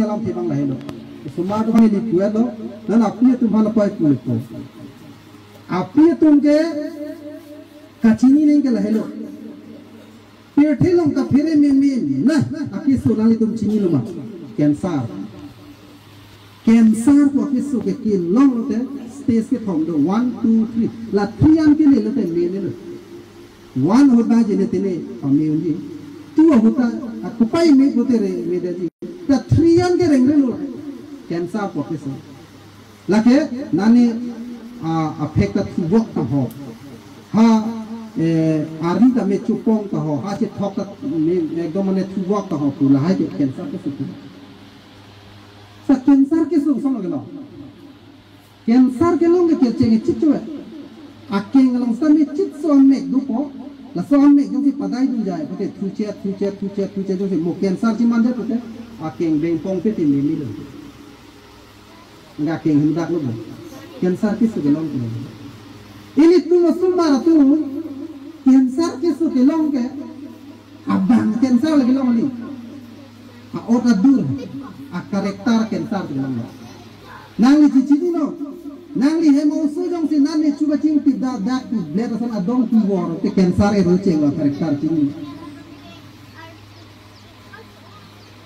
alam tebang lah hello semua tu hani dikuat lo dan api tu mana pai kulit tu api tu ke kacini नहीं के lah hello पेटे लोग का फिरे में ना api सोनाली तुम चीनी लो मा कैंसर को api सो के किन लोग लोटे स्टेज के थोम दो 1 2 3 ला 3 आम के ले लोटे में ले 1 होता जिन्हें तेने हमें उन्हें 2 होता aku pai me hote re me daji ta 3 an ke reng lo cancer professor lake nani affect to work ta ho ha ari ta me chupong ta ho ha che thok ta me ekdom mane to work ta ho tu la hai cancer ke su sa cancer ke su song lo cancer ke long ke che ke chit chue akeng long sa me chit so me du po la so me जो कि पदाई दूं जाए पते थुचे जो कि मो कैंसर जी मानदे पते आकेंग बेंग पोंग पे ती मिली लो ngakeंग hendak lo कैंसर किस के लोंग के ini tu masuk mara tu cancer किस के लोंग के abang कैंसर lagi लोंग ni oda dur karakter cancer के लोंग nang li cici ni no nang li hemo sujong si nan ni chuba ching ti da tu le ta san adong tu war te cancer e ro cheng la karakter ching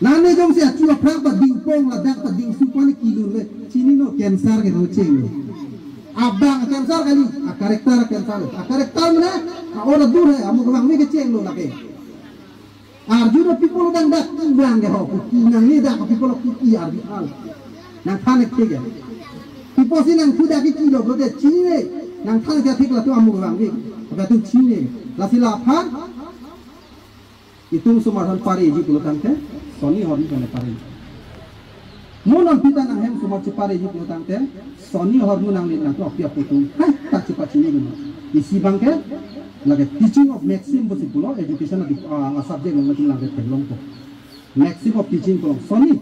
nan ni jong si chuba phang pa ding pong la dak pa ding su pa ni kilo le chini no cancer ke ro cheng abang cancer kali karakter karakter mana ora dur hai amu bang ni ke cheng lo la ke arjuna people dang dak bang ke ho ki nang ni dak people ki arbi al nang thane ke ge people sih nang kuda ki kilo berarti cini nang thang dia tik lah tu amu orang ni apa tu cini lah sila apa itu semua hal pari ji puluh tangke Sony hari mana pari mu nang kita nang hem semua cepari ji puluh tangke Sony hari mu nang ni nang tu apa putu hai tak cepat cini guna isi bangke lagi teaching of maxim besi pulau education di subject yang macam lagi terlong tu maxim of teaching pulau Sony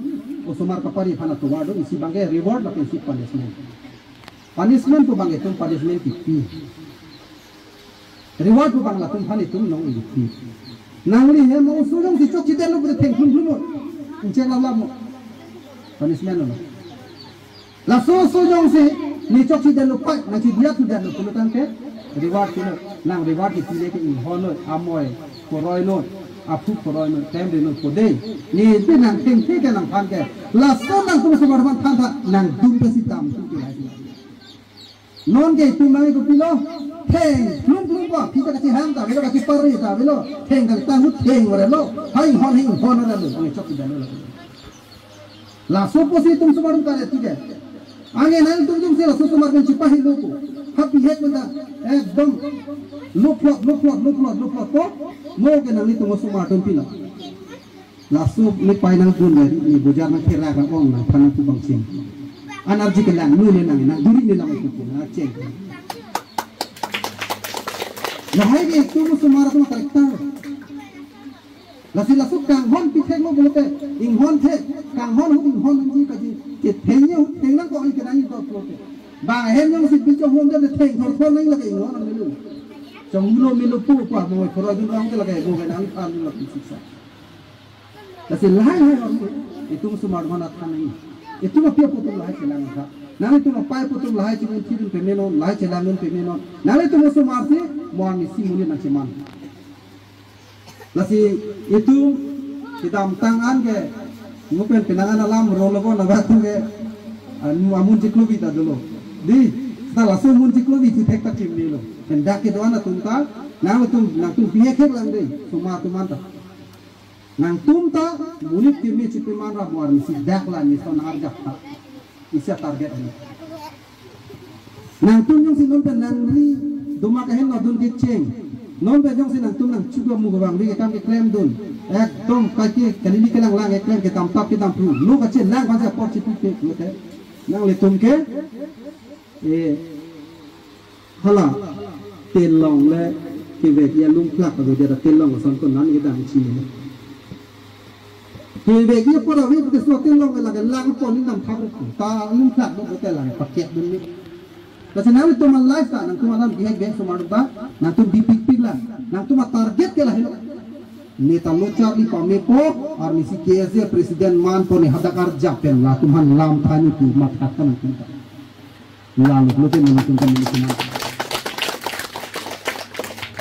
Osomar kapari fana to wado isi bangke reward la pensi punishment to bangke tum punishment ki reward to bangla tum phani tum nong ki nangli he mo sujong si chok chiten lo theng khun khun unchen la mo punishment no la so sujong si ni chok chiten lo pai na chi dia tu dan lo pulutan ke reward ki nang reward ki le ke in hono amoy koroi no apu koroi no tem de no podei ni te nang teng te ke nang phan ke la so nang tu so marwan than tha nang dum pe si tam tu ki lai non ke tu mai ko pilo theng lum ba phi ta chi ham ta velo ka chi pari ta velo theng ka ta hu theng wore lo hai hon na lo ani chok dan lo la so po si tum so marwan ka ti ke आगे नहीं तुम से रसूल कुमार में चिपाही लोग को happy head में एकदम look तो mau के नंगी तुम सुमार तुम पिला lasu ni painang pun dari ni bujar na kira kan ong na panang tu bangsin energi ke lang nu ni nang duri ni lang itu na ceng lahai ni tumu sumara tu karakter lasu kang hon pitek lo boleh ing hon the kang hon ing hon ji ka ji ke thenya theng nang ko ai ke nang to pro ba hem yang si pincho hon de theng thon nang la ke ing hon nang lu jong lo mi lo pu pa mo ko ro jun rong ke la ke go ke nang an la siksa Kasi lahai itu semua mana tanah itu mah pia putung lahai celang ka nang itu mah pai putung lahai cuma tirin pemeno lahai celangun pemeno nang itu mah semua sih mau misi muni nak ceman lasi itu kita tangan ke mungkin penangan alam rologo nabat ke amun ciklubi ta dulu di setelah langsung mun ciklubi itu tek tak cimni lo hendak itu anak tungkal nang itu biaya kek lang deh semua tu mantap nang tumta munit kimi cipiman rabuar misi dakla ni son harga ta isi target ini nang tum yung sinon pen nang ni duma kahen no dun kiceng non pe yung sinang tum nang chuga mu gawang ri kam ke claim dun ekdom kaki kalili kelang lang ek claim ke tam tap ke tam pru lu ka chen lang kan sa por cipi ke mete nang le tum ke hala telong le ke ve ya lung plak ko de telong son kon nan ke dang chi Hingga dia pada hari kita suatu long lagi lang pun ni nam thang ta lung thak do kita lang paket dun ni. Kasi nawi tu man life ta nang tu man bihag bihag semua dah nang tu dipik lah nang tu man target ke lah नेता लोचा ली पामे को और मिसी KSA president मान को ने हदाकार जापेन ला तुम्हान लाम थानी की मत हातन तुमका लाल लोटे मन तुमका मिलना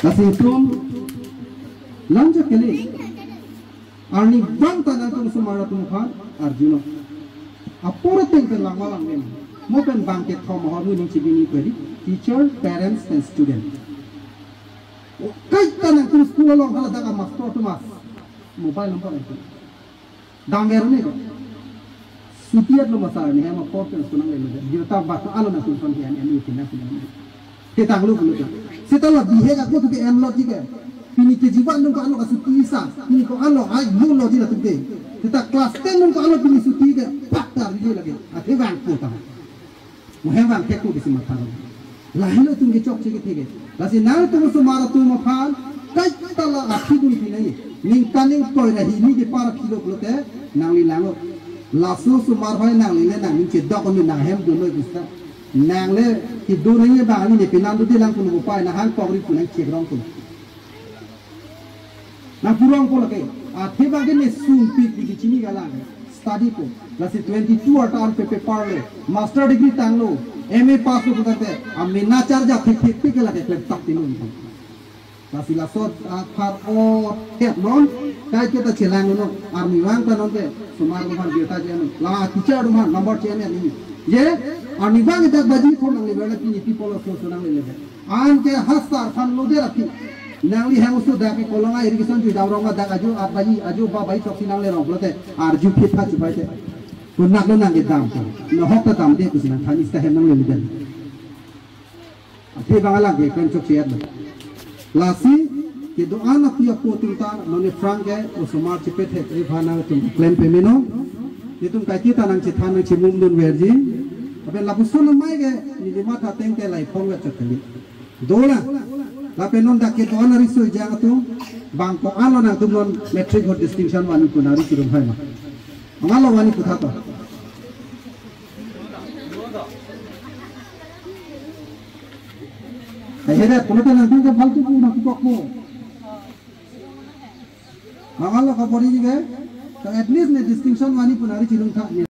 नसिं तुम लंज केले आर्नी बंग तना तुम सुमारा तुम खान अर्जुन अपोर तेंग लांगा लांगे मोपन bang ke thom ho mu ning chibini kwari teacher parents and student kai tan tu school long hala daga master tu mas mobile number itu danger ne ko sutiat lo masar ni hema portal sunang le le dirta ba to alo na sun son hian ani tin na sun ke tang lu lu sita lo bihe ga ko tu ke en lo ji ke pini ke jiban nung ko alo ka suti sa pini ko alo ai lu lo ji la tu ke kita kelas 10 nung ko alo pini suti ke pakar ji lagi ate bang ko ta Muhewang keku di sini makan. Lahir tu nggak cok cek tiga. Lasi nal tu musuh marah tu makan. Kai kita lah api tu ni ni. Ningkan ni kau ini ni di para kilo belote. Nang li lango. Lasu sumar hoy nang li le nang ni cedok kau ni nang hem dulu bisa. Nang le hidup ni bang ni pinan tu di lang pun upay nang hang kau ri pun nang cek rong pun. Nang purang pun lagi. Api bagian ni sumpit di sini galang. Study ko. Lasi 22 atar pepe parle. Master degree tanglo. MA pass ko kate. Ami na charja tik ke lage klep tak tinun. Lasi lasot akhar o ket non. Kai kita celang no. Army wang tanon ke. Sumar rumah biota jeno. La teacher rumah number chene ni. Ye army wang kita baji ko nang lebela pini people so nang lebe. An ke hasar fan lo de rapi. Nang li hang usu dak kolonga irrigation ju dawronga dak aju babai chok sinang le rong blote arju phit ha chubai te ko nak lo nang ge dam ko no hok ta dam de kusinang thani sta hem nang le lidan aphe bangala ge kan chok chiat lasi ke do ana pia ko tulta no ne frank ge o smart chipet he rifana tum claim pemeno ye tum kai kita nang chithan nang chimum dun verji abe labuson mai ge ni de mata teng te lai phong ga chakali dola Lape non dak ke on riso jang tu bang ko alo na tu non metric or distinction wani ko nari kirum hai ma ngalo wani ko thato ai hera kono ta nang tu faltu ko na ko ko ngalo ka pori ji ge to at least ne distinction wani ko nari kirum tha